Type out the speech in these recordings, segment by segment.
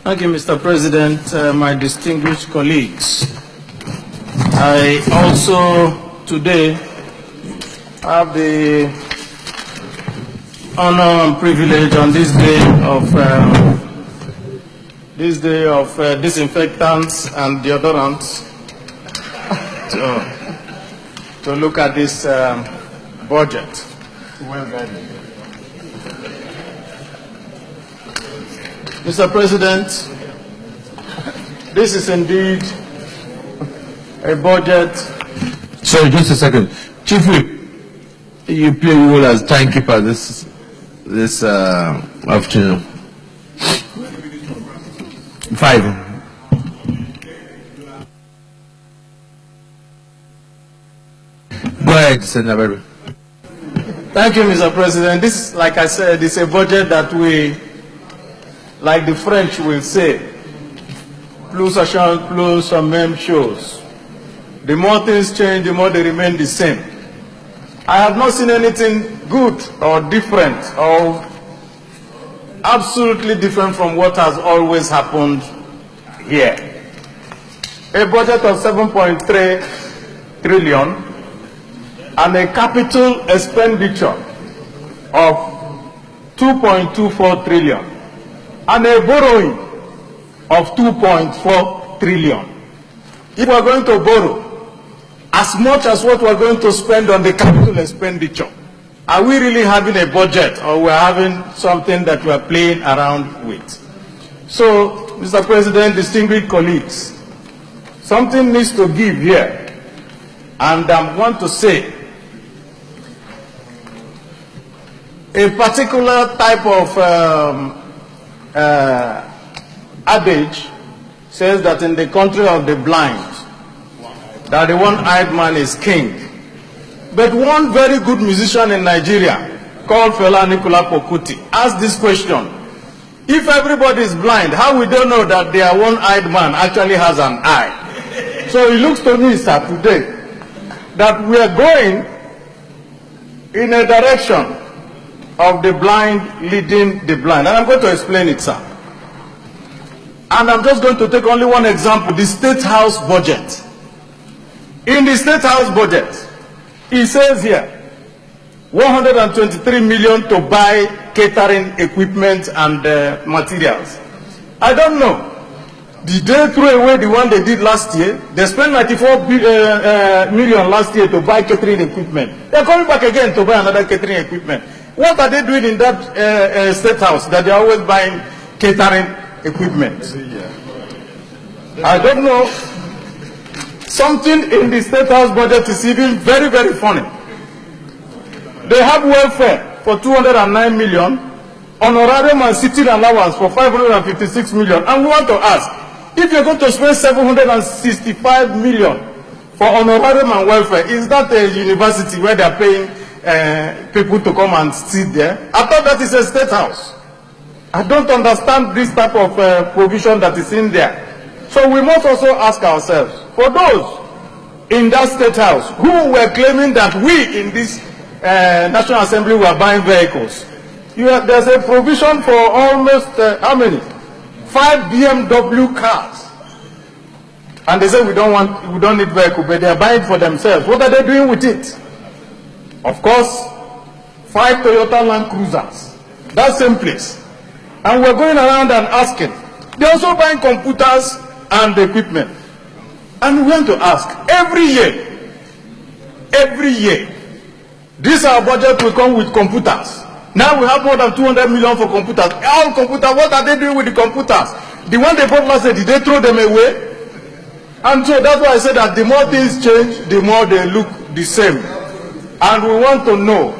Thank you, Mr. President, my distinguished colleagues. I also today have the honor and privilege on this day of disinfectants and deodorants to look at this budget. Well done. Mr. President, this is indeed a budget. Sorry, just a second. Chief Whip, you play a role as timekeeper this afternoon. 5. Go ahead, Senator. Thank you, Mr. President. This, like I said, is a budget that we, like the French will say, plus ça change, plus ça même chose. The more things change, the more they remain the same. I have not seen anything good or different or absolutely different from what has always happened here. A budget of 7.3 trillion and a capital expenditure of 2.24 trillion and a borrowing of 2.4 trillion. If we are going to borrow as much as what we are going to spend on the capital expenditure, are we really having a budget, or we are having something that we are playing around with? So, Mr. President, distinguished colleagues, something needs to give here, and I want to say a particular type of adage says that in the country of the blind, that the one-eyed man is king. But one very good musician in Nigeria, called Fela Nicola Pokuti, asked this question: if everybody is blind, how we don't know that their one-eyed man actually has an eye? So it looks to me, sir, today, that we are going in a direction of the blind leading the blind. And I'm going to explain it, sir. And I'm just going to take only one example, the State House budget. In the State House budget, it says here, 123 million to buy catering equipment and materials. I don't know. Did they throw away the one they did last year? They spent 94 million last year to buy catering equipment. They're coming back again to buy another catering equipment. What are they doing in that State House that they're always buying catering equipment? I don't know. Something in the State House budget is even very, very funny. They have welfare for 209 million, honorarium and sitting allowance for 556 million. And we want to ask, if you're going to spend 765 million for honorarium and welfare, is that a university where they're paying people to come and sit there? I thought that is a State House. I don't understand this type of provision that is in there. So we must also ask ourselves, for those in that State House who were claiming that we in this National Assembly were buying vehicles, there's a provision for almost, how many? 5 BMW cars. And they say we don't need vehicle, but they're buying for themselves. What are they doing with it? Of course, 5 Toyota Land Cruisers. That same place. And we're going around and asking. They're also buying computers and equipment. And we want to ask, every year, this our budget will come with computers. Now we have more than 200 million for computers. All computers, what are they doing with the computers? The one they bought last year, did they throw them away? And so that's why I said that the more things change, the more they look the same. And we want to know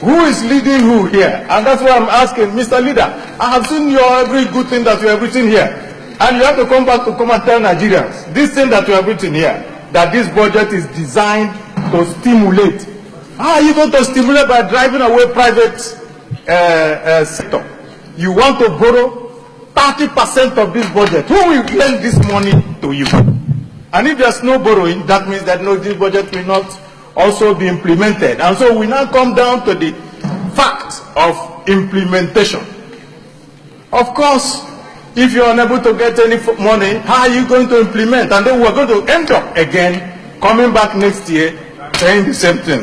who is leading who here. And that's why I'm asking, Mr. Leader, I have seen your every good thing that you have written here. And you have to come back to come and tell Nigerians, this thing that you have written here, that this budget is designed to stimulate. How are you going to stimulate by driving away private sector? You want to borrow 30% of this budget. Who will lend this money to you? And if there's no borrowing, that means that no, this budget will not also be implemented. And so we now come down to the fact of implementation. Of course, If you're unable to get any money, how are you going to implement? And then we're going to end up again coming back next year saying the same thing.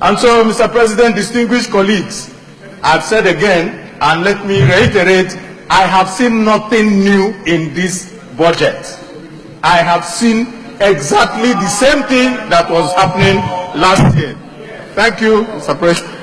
And so, Mr. President, distinguished colleagues, I've said again, and let me reiterate, I have seen nothing new in this budget. I have seen exactly the same thing that was happening last year. Thank you, Mr. President.